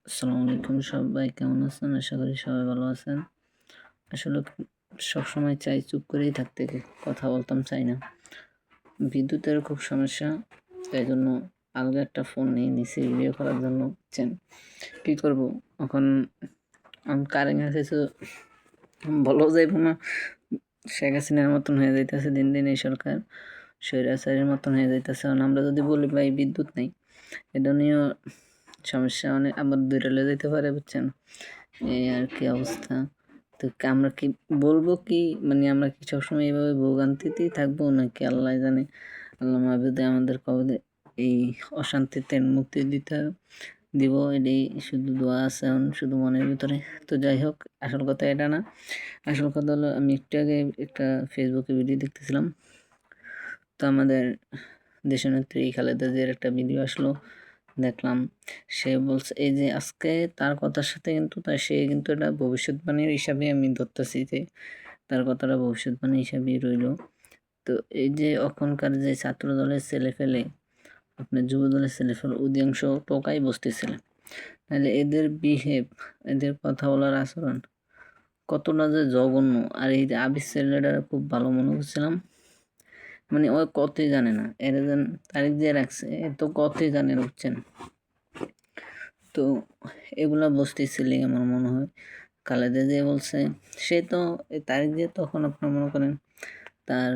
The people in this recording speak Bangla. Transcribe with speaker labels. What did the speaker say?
Speaker 1: আসসালামু আলাইকুম, সবাই কেমন আছেন? আশা করি সবাই ভালো আছেন। আসলে সবসময় চাই চুপ করেই থাকতে, কথা বলতাম চাই না। বিদ্যুতের খুব সমস্যা, তাই জন্য আলগা একটা ফোন নিয়ে নিছি ভিডিও করার জন্য, বুঝছেন? কী করবো এখন? কারেন্ট আছে তো বলা যাইব না। শেখ হাসিনার মতন হয়ে যাইতেছে দিন দিন এই সরকার, স্বৈরাচারের মতন হয়ে যাইতেছে। এখন আমরা যদি বলি ভাই বিদ্যুৎ নেই, এটা নিয়েও সমস্যা অনেক, আবার দূরে যেতে পারে, বুঝছেন? এই আর কি অবস্থা। তো আমরা কি বলবো, কি মানে আমরা কি সবসময় এইভাবে ভোগান্তিতেই থাকবো, নাকি আল্লাহ জানে, আল্লাহ মাহবুদে আমাদের কবে এই অশান্তিতে মুক্তি দিব, এটাই শুধু দোয়া আছে এখন শুধু মনের ভিতরে। তো যাই হোক, আসল কথা এটা না। আসল কথা হলো, আমি একটু আগে একটা ফেসবুকে ভিডিও দেখতেছিলাম। তো আমাদের দেশনেত্রী খালেদা জিয়ার একটা ভিডিও আসলো, দেখলাম। সে বলছে এই যে আজকে তার কথার সাথে কিন্তু সে কিন্তু এটা ভবিষ্যৎবাণীর হিসাবে আমি ধরতেছি যে তার কথাটা ভবিষ্যৎবাণী হিসাবেই রইল। তো এই যে এখনকার যে ছাত্র দলের ছেলেফেলে, আপনার যুব দলের ছেলেফেলে অধিকাংশ টোকাই বসতেছিলেন, তাহলে এদের বিহেভ, এদের কথা বলার আচরণ কতটা যে জঘন্য। আর এই যে আবির ছেলেটা খুব ভালো মনে করছিলাম, মানে ও কতই জানে না, এরা যেন তারিখ দিয়ে রাখছে, এ তো কতই জানে, বুঝছেন? তো এগুলা বসতেছিলি আমার মনে হয় খালেদা জিয়া বলছে, সে তো এই তারিখ দিয়ে তখন আপনার মনে করেন তার